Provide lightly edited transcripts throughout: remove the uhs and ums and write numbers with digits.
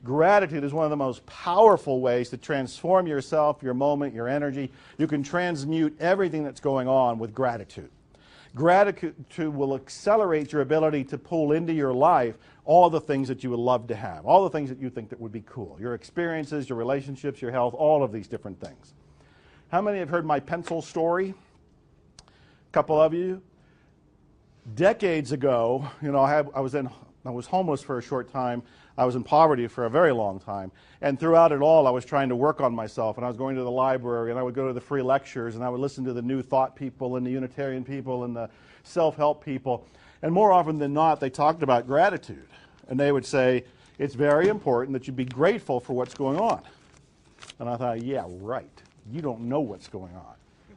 Gratitude is one of the most powerful ways to transform yourself, your moment, your energy. You can transmute everything that's going on with gratitude. Gratitude will accelerate your ability to pull into your life all the things that you would love to have, all the things that you think that would be cool, your experiences, your relationships, your health, all of these different things. How many have heard my pencil story? A couple of you. Decades ago, you know, I was homeless for a short time. I was in poverty for a very long time. And throughout it all, I was trying to work on myself. And I was going to the library, and I would go to the free lectures, and I would listen to the New Thought people and the Unitarian people and the self-help people. And more often than not, they talked about gratitude. And they would say, it's very important that you be grateful for what's going on. And I thought, yeah, right. You don't know what's going on.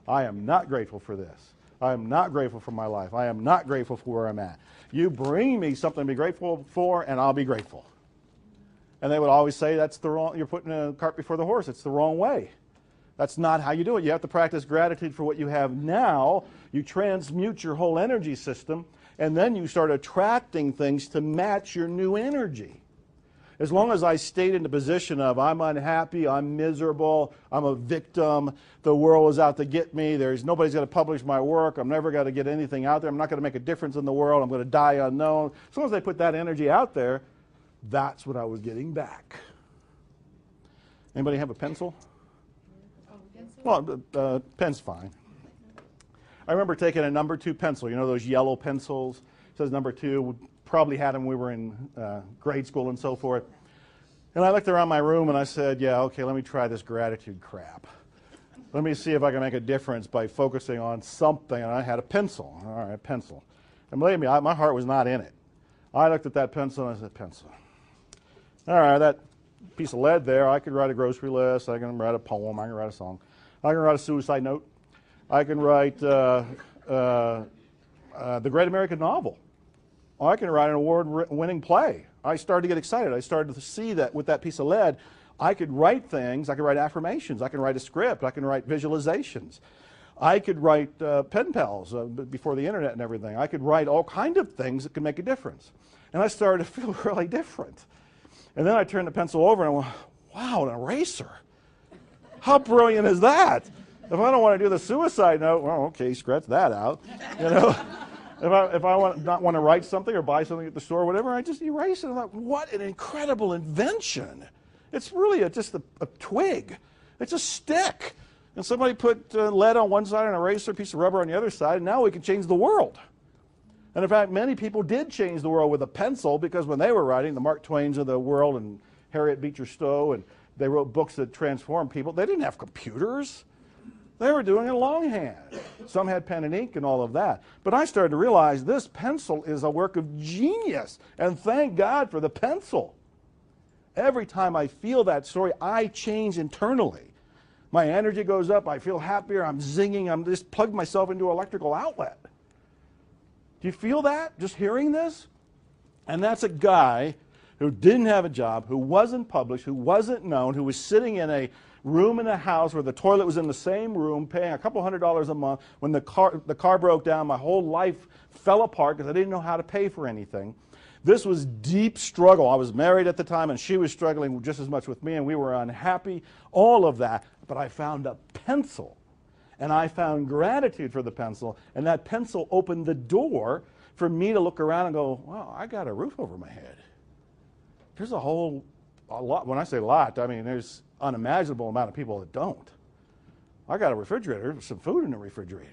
I am not grateful for this. I am not grateful for my life. I am not grateful for where I'm at. You bring me something to be grateful for, and I'll be grateful. And they would always say, that's the wrong, you're putting a cart before the horse. It's the wrong way. That's not how you do it. You have to practice gratitude for what you have now. You transmute your whole energy system, and then you start attracting things to match your new energy. As long as I stayed in the position of I'm unhappy, I'm miserable, I'm a victim, the world is out to get me, nobody's going to publish my work, I'm never going to get anything out there, I'm not going to make a difference in the world, I'm going to die unknown. As long as I put that energy out there, that's what I was getting back. Anybody have a pencil? Well, pen's fine. I remember taking a number 2 pencil, you know those yellow pencils? It says number 2. We probably had them when we were in grade school and so forth. And I looked around my room and I said, yeah, okay, let me try this gratitude crap. Let me see if I can make a difference by focusing on something. And I had a pencil. All right, pencil. And believe me, my heart was not in it. I looked at that pencil and I said, pencil. All right, that piece of lead there, I could write a grocery list, I can write a poem, I can write a song, I can write a suicide note, I can write the great American novel, I can write an award-winning play. I started to get excited. I started to see that with that piece of lead, I could write things, I could write affirmations, I can write a script, I can write visualizations. I could write pen pals before the internet and everything. I could write all kinds of things that could make a difference. And I started to feel really different. And then I turned the pencil over and I went, wow, an eraser. How brilliant is that? If I don't want to do the suicide note, well, okay, scratch that out. You know, if I not want to write something or buy something at the store or whatever, I just erase it. I'm like, what an incredible invention. It's really just a twig. It's a stick. And somebody put lead on one side and an eraser, a piece of rubber on the other side, and now we can change the world. And in fact, many people did change the world with a pencil because when they were writing, the Mark Twains of the world and Harriet Beecher Stowe, and they wrote books that transformed people, they didn't have computers. They were doing it longhand. Some had pen and ink and all of that. But I started to realize this pencil is a work of genius, and thank God for the pencil. Every time I feel that story, I change internally. My energy goes up, I feel happier, I'm zinging, I'm just plugged myself into an electrical outlet. Do you feel that, just hearing this? And that's a guy who didn't have a job, who wasn't published, who wasn't known, who was sitting in a room in a house where the toilet was in the same room, paying a couple $100s a month. When the car broke down, my whole life fell apart because I didn't know how to pay for anything. This was deep struggle. I was married at the time, and she was struggling just as much with me, and we were unhappy, all of that. But I found a pencil. And I found gratitude for the pencil, and that pencil opened the door for me to look around and go, wow, I got a roof over my head. There's a lot, when I say a lot, I mean there's unimaginable amount of people that don't. I got a refrigerator, there's some food in the refrigerator.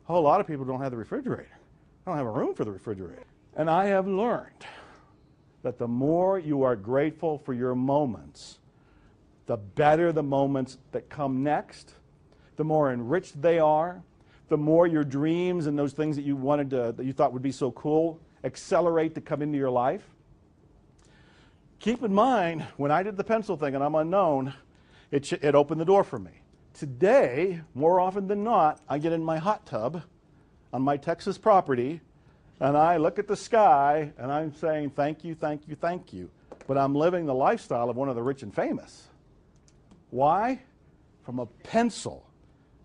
A whole lot of people don't have the refrigerator. They don't have a room for the refrigerator. And I have learned that the more you are grateful for your moments, the better the moments that come next, the more enriched they are, the more your dreams and those things that you wanted to, that you thought would be so cool, accelerate to come into your life. Keep in mind, when I did the pencil thing and I'm unknown, it opened the door for me. Today, more often than not, I get in my hot tub on my Texas property and I look at the sky and I'm saying, thank you, thank you, thank you. But I'm living the lifestyle of one of the rich and famous. Why? From a pencil.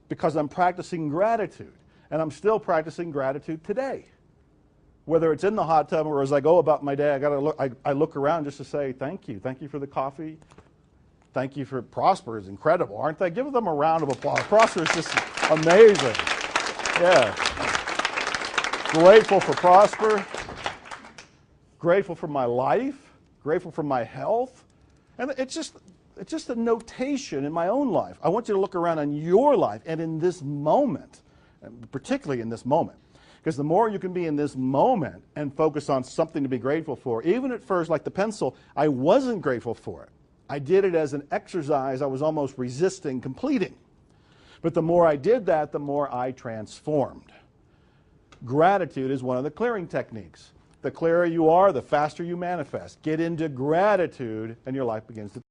Because I'm practicing gratitude, and I'm still practicing gratitude today. Whether it's in the hot tub or as I go about my day, I look around just to say thank you. Thank you for the coffee. Thank you for Prosper is incredible, aren't they? Give them a round of applause. Prosper is just amazing. Yeah. Grateful for Prosper. Grateful for my life. Grateful for my health. And it's just a notation in my own life. I want you to look around on your life and in this moment, and particularly in this moment. Because the more you can be in this moment and focus on something to be grateful for, even at first, like the pencil, I wasn't grateful for it. I did it as an exercise I was almost resisting completing. But the more I did that, the more I transformed. Gratitude is one of the clearing techniques. The clearer you are, the faster you manifest. Get into gratitude and your life begins to